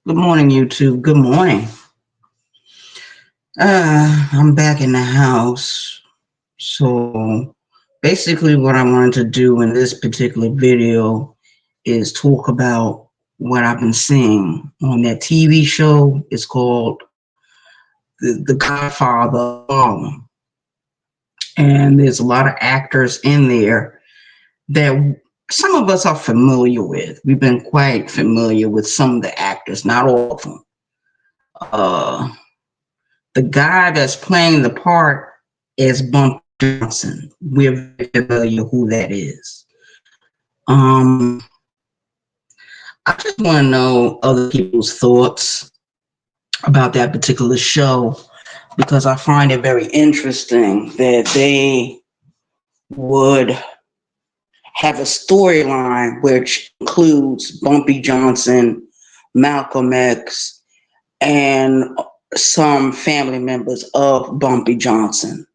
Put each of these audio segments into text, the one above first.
Good morning, YouTube. Good morning. I'm back in the house. So basically, what I wanted to do in this particular video is talk about what I've been seeing on that TV show. It's called The Godfather of Harlem. And there's a lot of actors in there that some of us are familiar with. We've been quite familiar with some of the actors, not all of them. Uh, the guy that's playing the part is Bumpy Johnson. We're very familiar who that is. Um, I just want to know other people's thoughts about that particular show because I find it very interesting that they would have a storyline which includes Bumpy Johnson, Malcolm X, and some family members of Bumpy Johnson.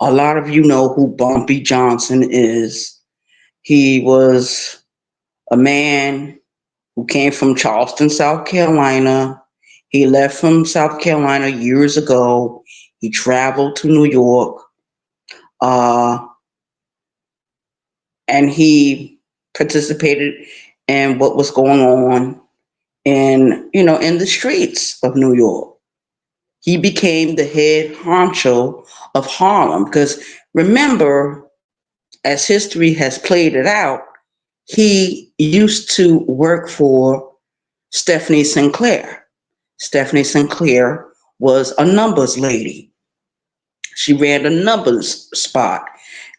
A lot of you know who Bumpy Johnson is. He was a man who came from Charleston, South Carolina. He left from South Carolina years ago. He traveled to New York, uh, and he participated in what was going on in the streets of New York. He became the head honcho of Harlem because remember, as history has played it out, he used to work for Stephanie Sinclair. Stephanie Sinclair was a numbers lady. She ran a numbers spot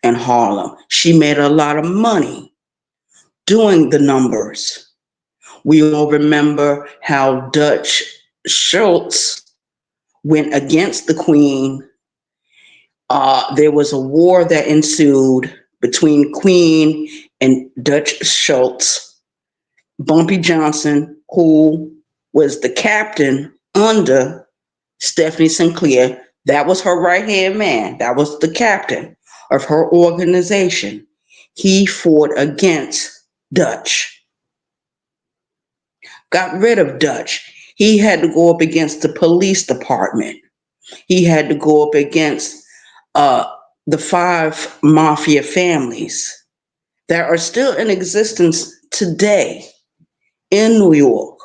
in Harlem. She made a lot of money doing the numbers. We all remember how Dutch Schultz went against the Queen. There was a war that ensued between Queen and Dutch Schultz. Bumpy Johnson, who was the captain under Stephanie Sinclair, that was her right hand man. That was the captain of her organization. He fought against Dutch, got rid of Dutch. He had to go up against the police department. He had to go up against uh, the five mafia families that are still in existence today in New York.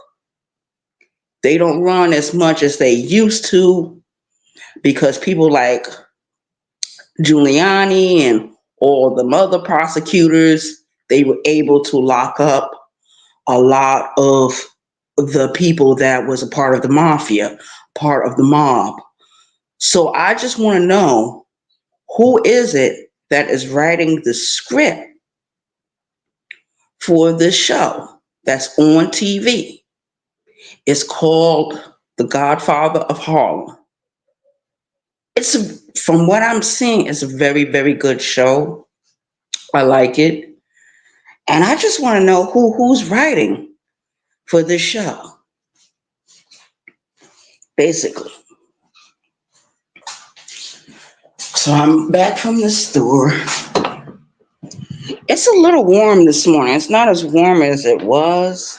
They don't run as much as they used to because people like Giuliani and all the other prosecutors, they were able to lock up a lot of the people that was a part of the mafia, part of the mob. So I just want to know, who is it that is writing the script for this show that's on TV? It's called The Godfather of Harlem. From what I'm seeing, it's a very, very good show. I like it. And I just want to know who's writing for this show, basically. So I'm back from the store. It's a little warm this morning. It's not as warm as it was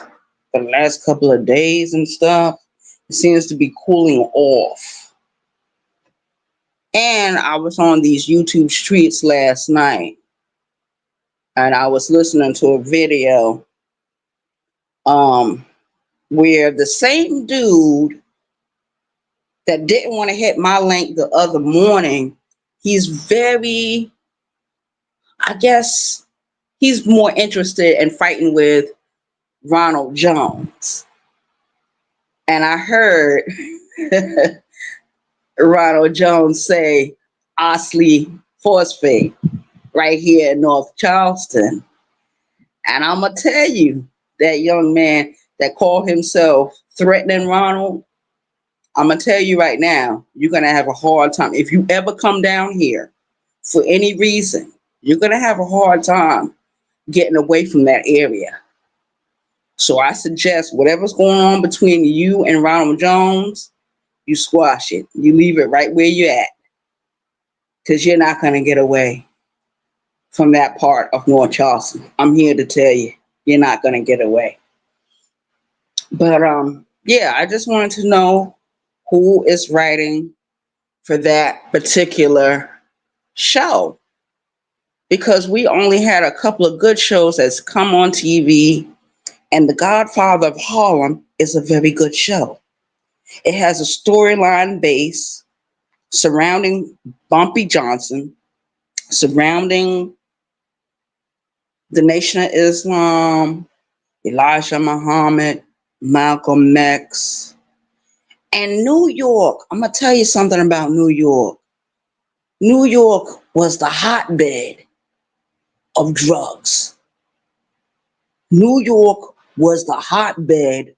the last couple of days and stuff. It seems to be cooling off. And I was on these YouTube streets last night and I was listening to a video um, where the same dude that didn't want to hit my link the other morning, he's very, I guess, he's more interested in fighting with Ronald Jones. And I heard Ronald Jones say Osley Phosphate right here in North Charleston. And I'm going to tell you, that young man that called himself threatening Ronald, I'm going to tell you right now, you're going to have a hard time. If you ever come down here for any reason, you're going to have a hard time getting away from that area. So I suggest whatever's going on between you and Ronald Jones, you squash it. You leave it right where you're at. Because you're not going to get away from that part of North Charleston. I'm here to tell you, you're not going to get away. But Yeah, I just wanted to know who is writing for that particular show, because we only had a couple of good shows that's come on TV, and The Godfather of Harlem is a very good show. It has a storyline base surrounding Bumpy Johnson, surrounding the Nation of Islam, Elijah Muhammad, Malcolm X, and New York. I'm going to tell you something about New York. New York was the hotbed of drugs. New York was the hotbed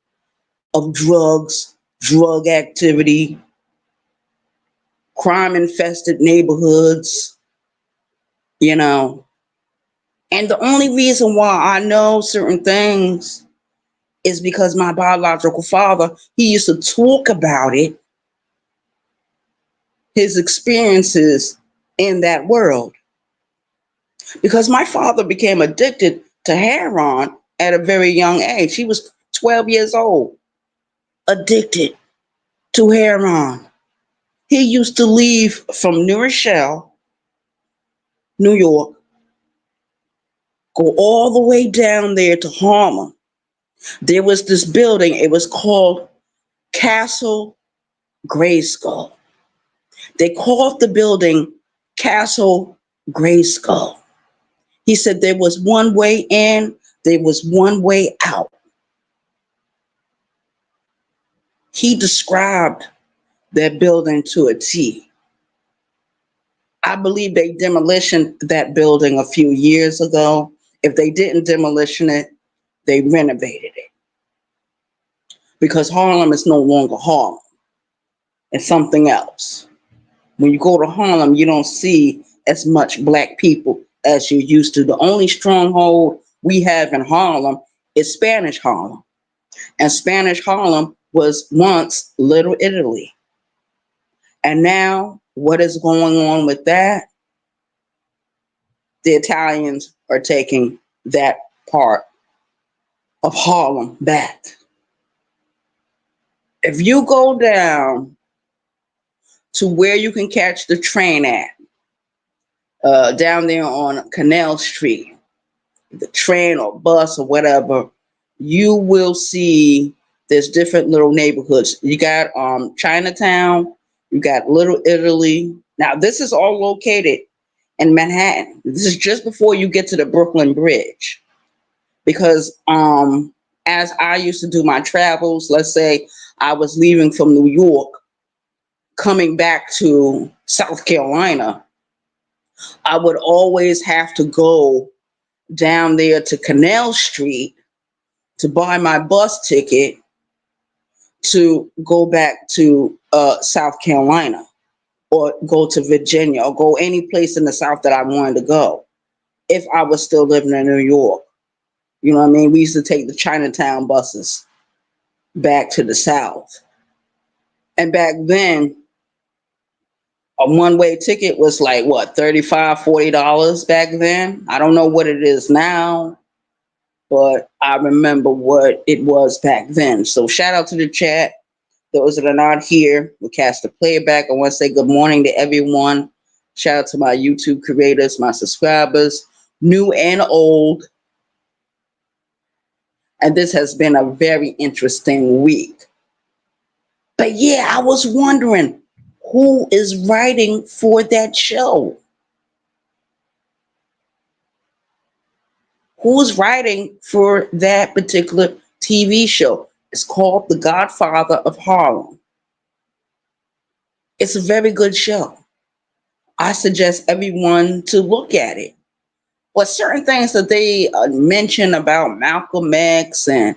of drugs, drug activity, crime infested neighborhoods, you know. And the only reason why I know certain things is because my biological father, he used to talk about it, his experiences in that world. Because my father became addicted to heroin at a very young age. He was 12 years old, addicted to heroin. He used to leave from New Rochelle, New York, go all the way down there to Harlem. There was this building, it was called Castle Grayskull. They called the building Castle Grayskull. He said there was one way in, there was one way out. He described that building to a T. I believe they demolished that building a few years ago. If they didn't demolition it, they renovated it. Because Harlem is no longer Harlem. It's something else. When you go to Harlem, you don't see as much black people as you used to. The only stronghold we have in Harlem is Spanish Harlem. And Spanish Harlem was once Little Italy. And now, what is going on with that? The Italians are taking that part of Harlem back. If you go down to where you can catch the train at, down there on Canal Street, the train or bus or whatever, you will see there's different little neighborhoods. You got Chinatown, you got Little Italy. Now, this is all located in Manhattan. This is just before you get to the Brooklyn Bridge. Because as I used to do my travels, let's say I was leaving from New York, coming back to South Carolina, I would always have to go down there to Canal Street to buy my bus ticket to go back to South Carolina or go to Virginia or go any place in the South that I wanted to go if I was still living in New York. You know what I mean? We used to take the Chinatown buses back to the South. And back then, a one-way ticket was like what, $35, $40 back then. I don't know what it is now, but I remember what it was back then. So shout out to the chat. Those that are not here, we cast the playback. I want to say good morning to everyone. Shout out to my YouTube creators, my subscribers, new and old. And this has been a very interesting week. But yeah, I was wondering who is writing for that show? Who's writing for that particular TV show? It's called The Godfather of Harlem. It's a very good show. I suggest everyone to look at it. But certain things that they mention about Malcolm X and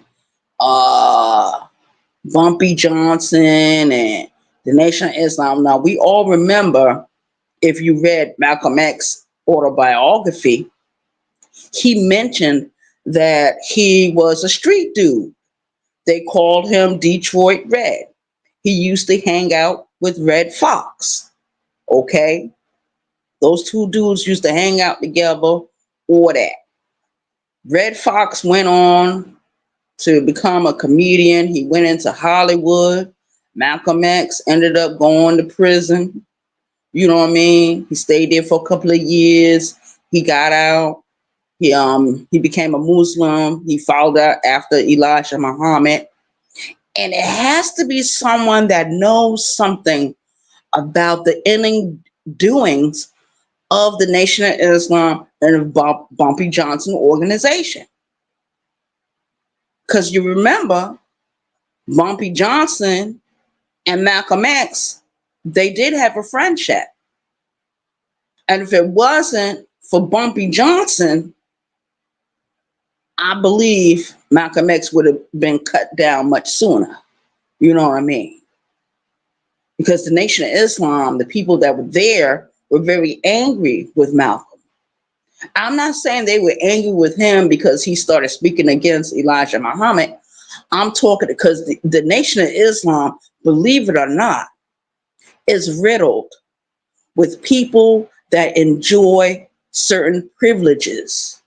uh, Bumpy Johnson and the Nation of Islam. Now, we all remember, if you read Malcolm X's autobiography, he mentioned that he was a street dude. They called him Detroit Red. He used to hang out with Red Fox. Okay? Those two dudes used to hang out together, or that. Red Fox went on to become a comedian. He went into Hollywood. Malcolm X ended up going to prison. You know what I mean? He stayed there for a couple of years. He got out. He became a Muslim. He followed out after Elijah Muhammad. And it has to be someone that knows something about the inning doings of the Nation of Islam and the Bumpy Johnson organization. Because you remember, Bumpy Johnson and Malcolm X, they did have a friendship. And if it wasn't for Bumpy Johnson, I believe Malcolm X would have been cut down much sooner. You know what I mean? Because the Nation of Islam, the people that were there, were very angry with Malcolm. I'm not saying they were angry with him because he started speaking against Elijah Muhammad. I'm talking because the Nation of Islam, believe it or not, is riddled with people that enjoy certain privileges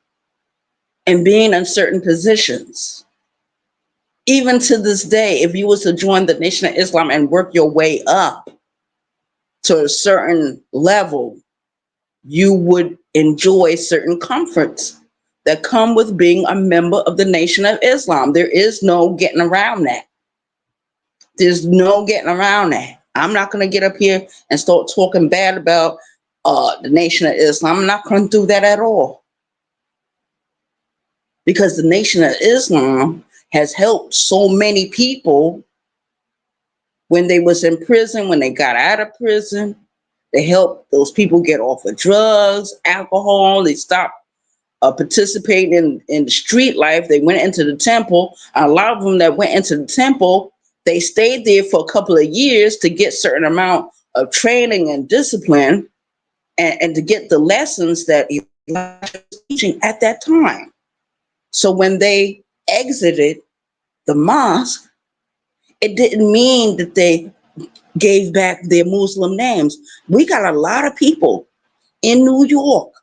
and being in certain positions. Even to this day, if you was to join the Nation of Islam and work your way up to a certain level, you would enjoy certain comforts that come with being a member of the Nation of Islam. There is no getting around that. There's no getting around that. I'm not going to get up here and start talking bad about the Nation of Islam. I'm not going to do that at all. Because the Nation of Islam has helped so many people when they was in prison, when they got out of prison. They helped those people get off of drugs, alcohol. They stopped participating in the street life. They went into the temple. A lot of them that went into the temple, they stayed there for a couple of years to get certain amount of training and discipline and to get the lessons that Elijah was teaching at that time. So when they exited the mosque, it didn't mean that they gave back their Muslim names. We got a lot of people in New York.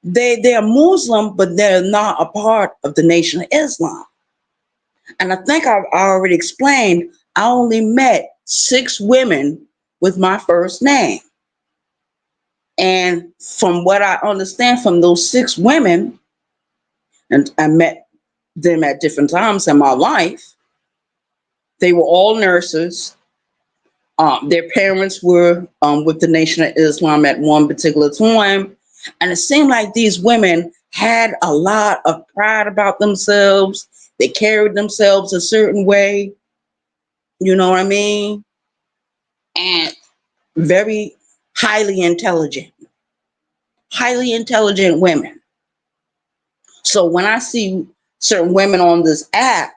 They're Muslim, but they're not a part of the Nation of Islam. And I think I've already explained, I only met 6 women with my first name. And from what I understand from those 6 women, and I met them at different times in my life, they were all nurses. Their parents were with the Nation of Islam at one particular time. And it seemed like these women had a lot of pride about themselves. They carried themselves a certain way. You know what I mean? And very highly intelligent women. So when I see certain women on this app,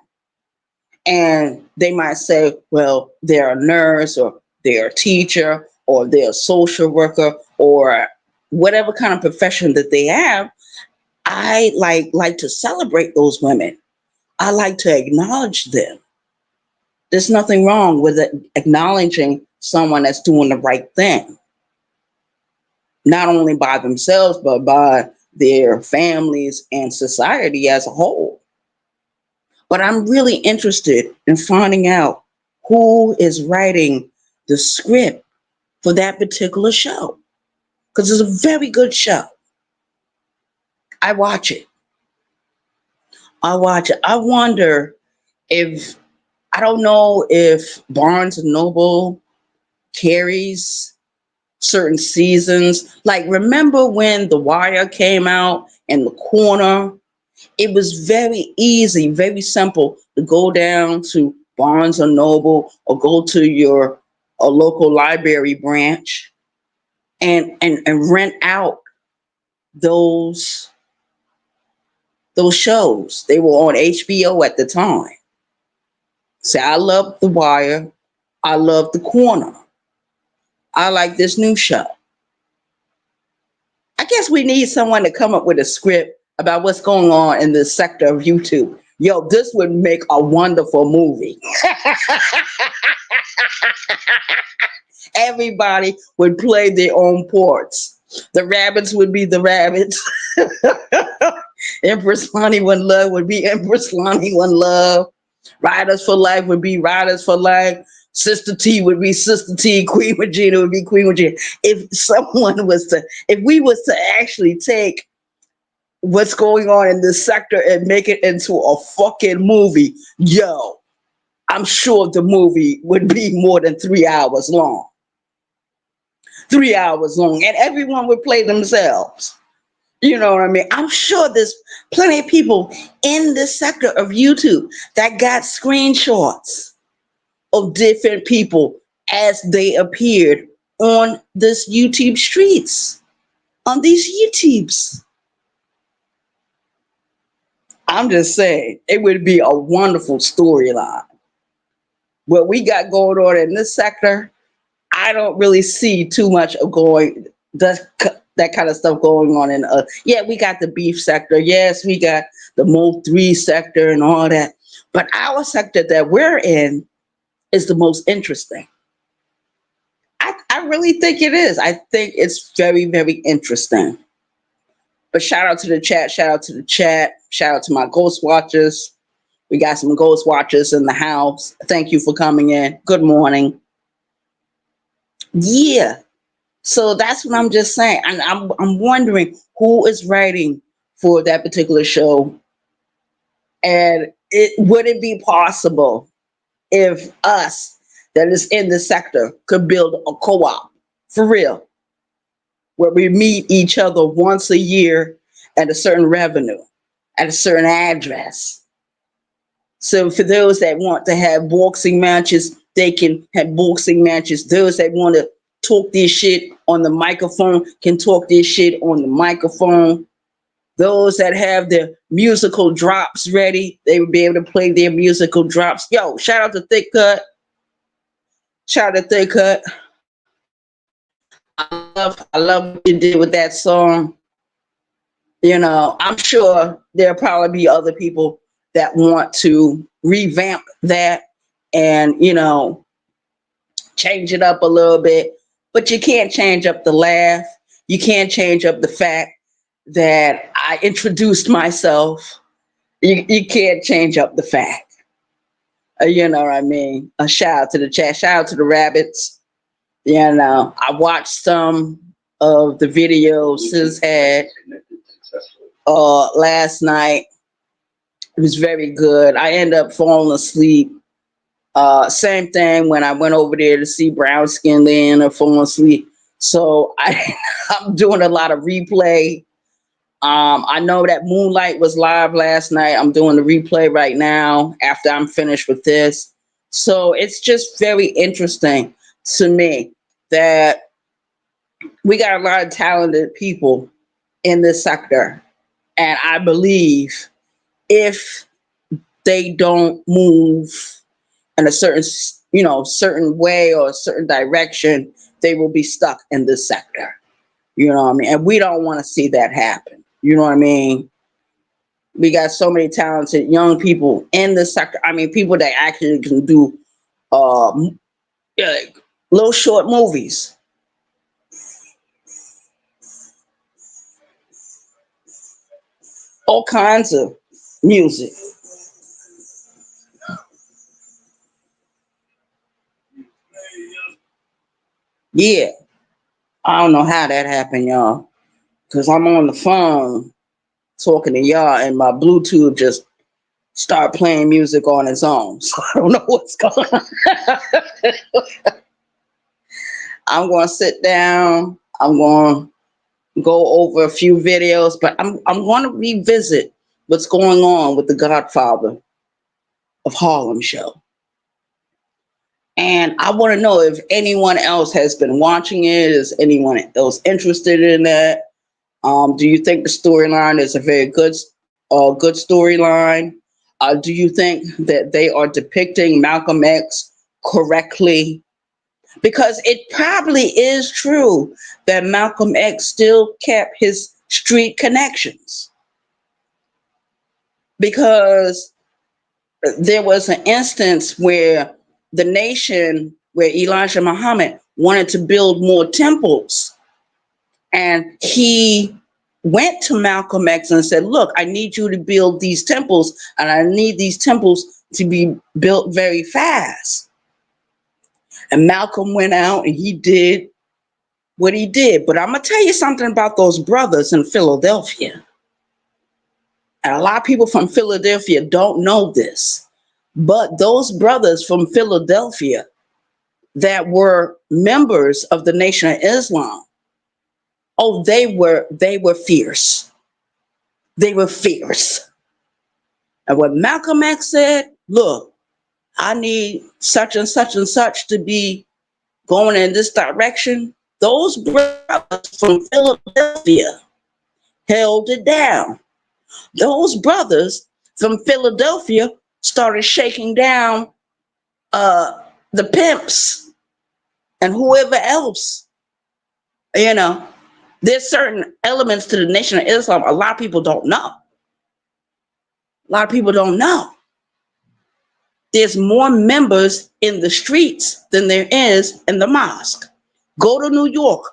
and they might say, well, they're a nurse or they're a teacher or they're a social worker or whatever kind of profession that they have, I like to celebrate those women. I like to acknowledge them. There's nothing wrong with acknowledging someone that's doing the right thing, not only by themselves, but by their families and society as a whole. But I'm really interested in finding out who is writing the script for that particular show. Because it's a very good show. I watch it. I wonder if, I don't know if Barnes and Noble carries certain seasons. Like, remember when The Wire came out and The Corner? It was very easy, very simple to go down to Barnes and Noble or go to your local library branch and rent out those shows. They were on HBO at the time. Say, I love The Wire. I love The Corner. I like this new show. I guess we need someone to come up with a script about what's going on in this sector of YouTube. Yo, this would make a wonderful movie. Everybody would play their own parts. The rabbits would be the rabbits. Empress Lonnie One Love would be Empress Lonnie One Love. Riders for Life would be Riders for Life. Sister T would be Sister T. Queen Regina would be Queen Regina. If we was to actually take what's going on in this sector and make it into a fucking movie, yo, I'm sure the movie would be more than 3 hours long. 3 hours long, and everyone would play themselves. You know what I mean? I'm sure there's plenty of people in this sector of YouTube that got screenshots of different people as they appeared on this YouTube streets, on these YouTubes. I'm just saying, it would be a wonderful storyline. What we got going on in this sector, I don't really see too much of that kind of stuff going on in yeah, we got the beef sector. Yes, we got the Mo 3 sector and all that. But our sector that we're in is the most interesting. I really think it is. I think it's very, very interesting. But shout out to the chat, shout out to the chat, shout out to my ghost watchers. We got some ghost watchers in the house. Thank you for coming in. Good morning. Yeah. So that's what I'm just saying. And I'm wondering who is writing for that particular show. And would it be possible if us that is in the sector could build a co-op for real, where we meet each other once a year at a certain revenue, at a certain address. So for those that want to have boxing matches, they can have boxing matches. Those that want to talk this shit on the microphone can talk this shit on the microphone. Those that have their musical drops ready, they would be able to play their musical drops. Yo, shout out to Thick Cut. Shout out to Thick Cut. I love what you did with that song. You know, I'm sure there'll probably be other people that want to revamp that and, you know, change it up a little bit. But you can't change up the laugh. You can't change up the fact that I introduced myself. You can't change up the fact. You know what I mean? A shout out to the chat. Shout out to the rabbits. You know, I watched some of the videos Sis had last night. It was very good. I ended up falling asleep. Same thing when I went over there to see Brown Skin Lynn or falling asleep. So I'm doing a lot of replay. I know that Moonlight was live last night. I'm doing the replay right now after I'm finished with this. So it's just very interesting to me that we got a lot of talented people in this sector. And I believe if they don't move in a certain way or a certain direction, they will be stuck in this sector. You know what I mean? And we don't want to see that happen. You know what I mean? We got so many talented young people in the sector. I mean, people that actually can do little short movies. All kinds of music. Yeah. I don't know how that happened, y'all. Because I'm on the phone talking to y'all and my Bluetooth just start playing music on its own. So I don't know what's going on. I'm going to sit down. I'm going to go over a few videos, but I'm going to revisit what's going on with the Godfather of Harlem show. And I want to know if anyone else has been watching it. Is anyone else interested in that? Do you think the storyline is a very good storyline? Do you think that they are depicting Malcolm X correctly? Because it probably is true that Malcolm X still kept his street connections. Because there was an instance where Elijah Muhammad wanted to build more temples. And he went to Malcolm X and said, look, I need you to build these temples, and I need these temples to be built very fast. And Malcolm went out and he did what he did. But I'm going to tell you something about those brothers in Philadelphia. And a lot of people from Philadelphia don't know this. But those brothers from Philadelphia that were members of the Nation of Islam, oh, they were fierce. They were fierce. And what Malcolm X said, look, I need such and such and such to be going in this direction. Those brothers from Philadelphia held it down. Those brothers from Philadelphia started shaking down the pimps and whoever else. You know, there's certain elements to the Nation of Islam a lot of people don't know. A lot of people don't know. There's more members in the streets than there is in the mosque. Go to New York,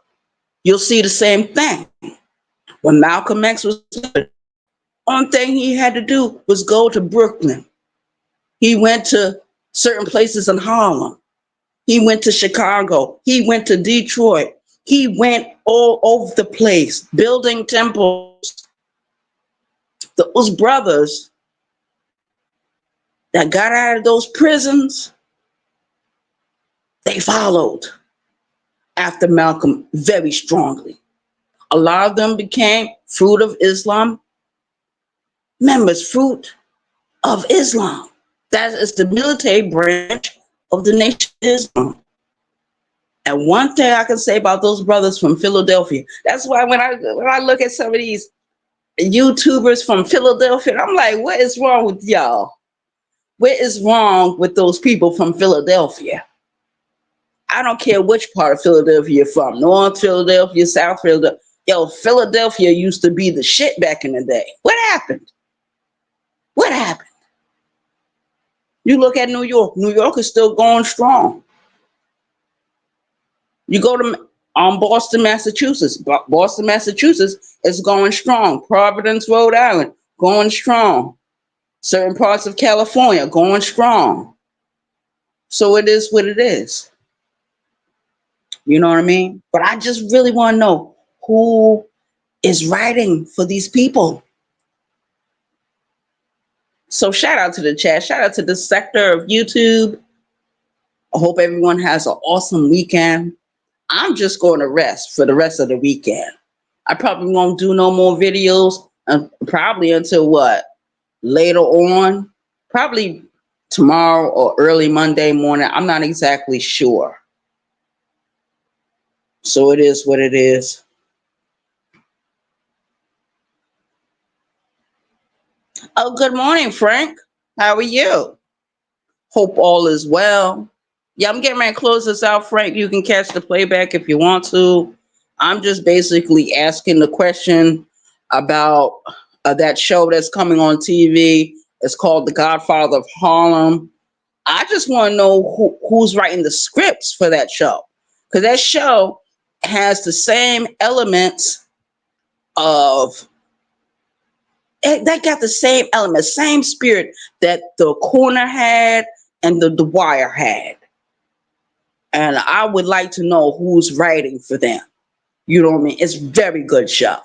you'll see the same thing. When Malcolm X was living, one thing he had to do was go to Brooklyn. He went to certain places in Harlem. He went to Chicago. He went to Detroit. He went all over the place, building temples. Those brothers that got out of those prisons, they followed after Malcolm very strongly. A lot of them became Fruit of Islam members, Fruit of Islam. That is the military branch of the Nation of Islam. And one thing I can say about those brothers from Philadelphia, that's why when I look at some of these YouTubers from Philadelphia, I'm like, what is wrong with y'all? What is wrong with those people from Philadelphia? I don't care which part of Philadelphia you're from, North Philadelphia, South Philadelphia. Yo, Philadelphia used to be the shit back in the day. What happened? What happened? You look at New York. New York is still going strong. You go to Boston, Massachusetts. Boston, Massachusetts is going strong. Providence, Rhode Island, going strong. Certain parts of California, going strong. So it is what it is. You know what I mean? But I just really want to know who is writing for these people. So shout out to the chat. Shout out to the sector of YouTube. I hope everyone has an awesome weekend. I'm just going to rest for the rest of the weekend. I probably won't do no more videos probably until what? Later on. Probably tomorrow or early Monday morning. I'm not exactly sure. So it is what it is. Oh, good morning, Frank. How are you? Hope all is well. Yeah, I'm getting ready to close this out, Frank. You can catch the playback if you want to. I'm just basically asking the question about that show that's coming on TV. It's called The Godfather of Harlem. I just want to know who's writing the scripts for that show. Because that show has the same elements of they got the same element, same spirit that the Corner had and the Wire had. And I would like to know who's writing for them. You know what I mean? It's a very good show.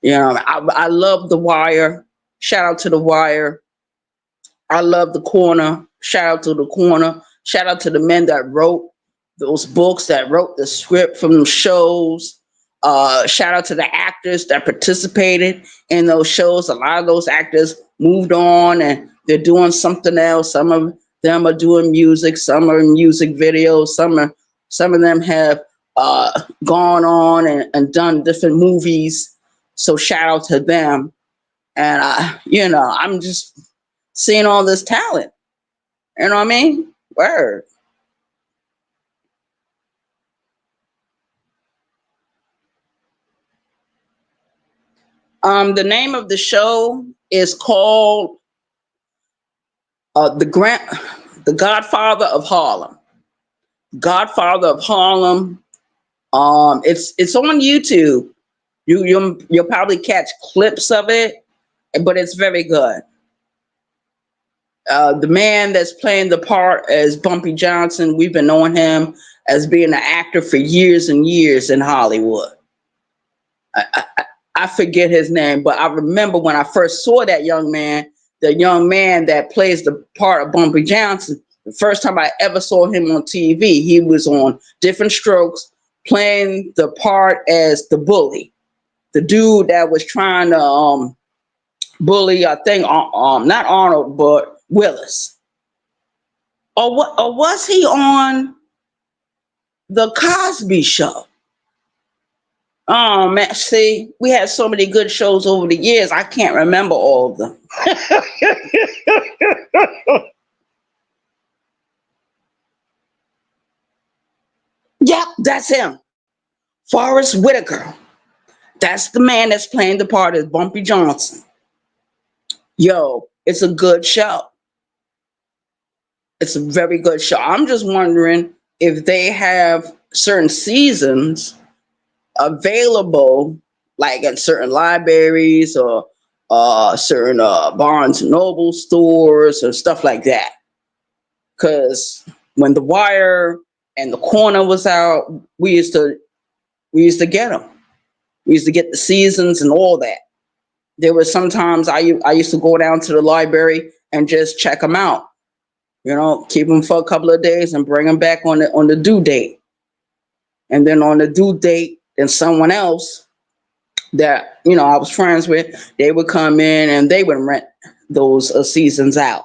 You know, I love The Wire. Shout out to The Wire. I love The Corner. Shout out to The Corner. Shout out to the men that wrote those books, that wrote the script from the shows. Shout out to the actors that participated in those shows. A lot of those actors moved on and they're doing something else. Some of them are doing music. Some are in music videos. Some of them have gone on and done different movies. So shout out to them. And I'm just seeing all this talent. You know what I mean? Word. The name of the show is called the Godfather of Harlem. Godfather of Harlem. It's on YouTube. You'll probably catch clips of it, but it's very good. The man that's playing the part as Bumpy Johnson, we've been knowing him as being an actor for years and years in Hollywood. I forget his name, but I remember when I first saw that young man, the young man that plays the part of Bumpy Johnson, the first time I ever saw him on TV, he was on Different Strokes playing the part as the bully, the dude that was trying to bully, I think, not Arnold, but Willis. Or was he on the Cosby Show? Oh man, see, we had so many good shows over the years, I can't remember all of them. Yep, that's him. Forrest Whitaker. That's the man that's playing the part as Bumpy Johnson. Yo, it's a good show. It's a very good show. I'm just wondering if they have certain seasons available, like at certain libraries or certain Barnes and Noble stores or stuff like that. Because when The Wire and The Corner was out, we used to get them. We used to get the seasons and all that. There were sometimes I used to go down to the library and just check them out. Keep them for a couple of days and bring them back on the due date. And then on the due date, then someone else that I was friends with, they would come in and they would rent those seasons out,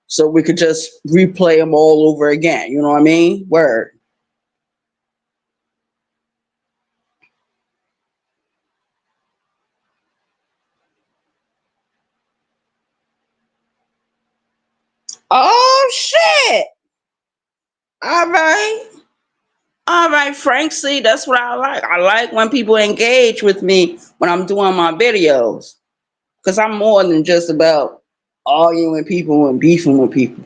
so we could just replay them all over again. You know what I mean? Word. Oh shit! All right. All right, Frank. See, that's what I like. I like when people engage with me when I'm doing my videos. Because I'm more than just about arguing with people and beefing with people.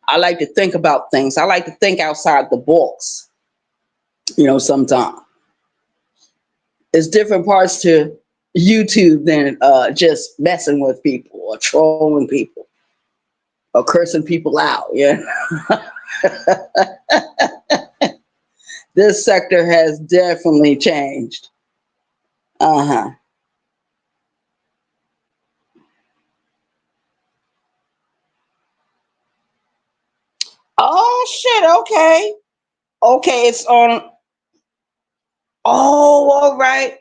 I like to think about things. I like to think outside the box. Sometimes it's different parts to YouTube than just messing with people or trolling people or cursing people out. Yeah. This sector has definitely changed. Uh-huh. Oh shit, okay. Okay, it's on. Oh, all right.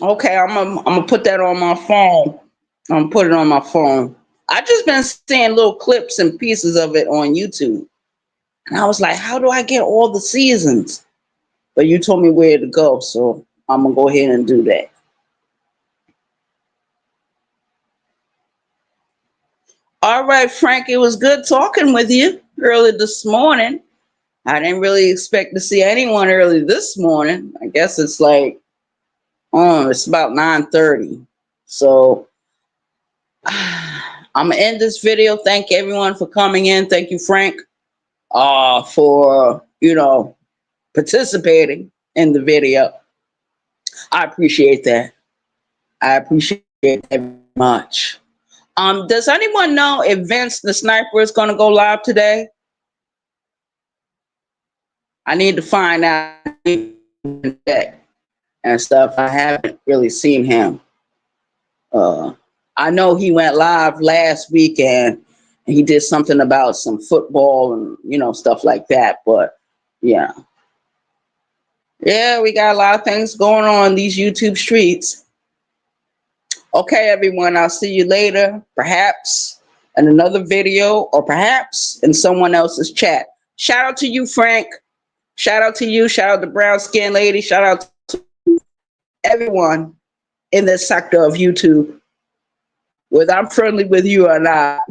Okay, I'm gonna put that on my phone. I'm gonna put it on my phone. I just been seeing little clips and pieces of it on YouTube. And I was like, how do I get all the seasons? But you told me where to go, so I'm gonna go ahead and do that. All right, Frank, it was good talking with you early this morning. I didn't really expect to see anyone early this morning. I guess it's like, oh, it's about 9:30. So I'm gonna end this video. Thank everyone for coming in. Thank you, Frank, for participating in the video. I appreciate that. I appreciate it very much. Does anyone know if Vince the Sniper is gonna go live today? I need to find out and stuff. I haven't really seen him. Uh, I know he went live last weekend and he did something about some football and stuff like that. But yeah, we got a lot of things going on these YouTube streets. Okay, everyone, I'll see you later, perhaps in another video or perhaps in someone else's chat. Shout out to you, Frank. Shout out to you. Shout out to Brown Skin Lady. Shout out to everyone in this sector of YouTube, whether I'm friendly with you or not.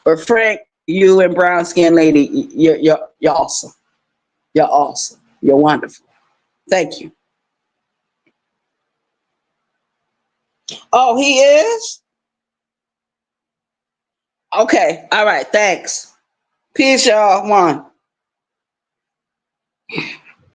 But Frank, you and Brown Skin Lady, you're awesome. You're awesome. You're wonderful. Thank you. Oh, he is? Okay. All right. Thanks. Peace, y'all. One.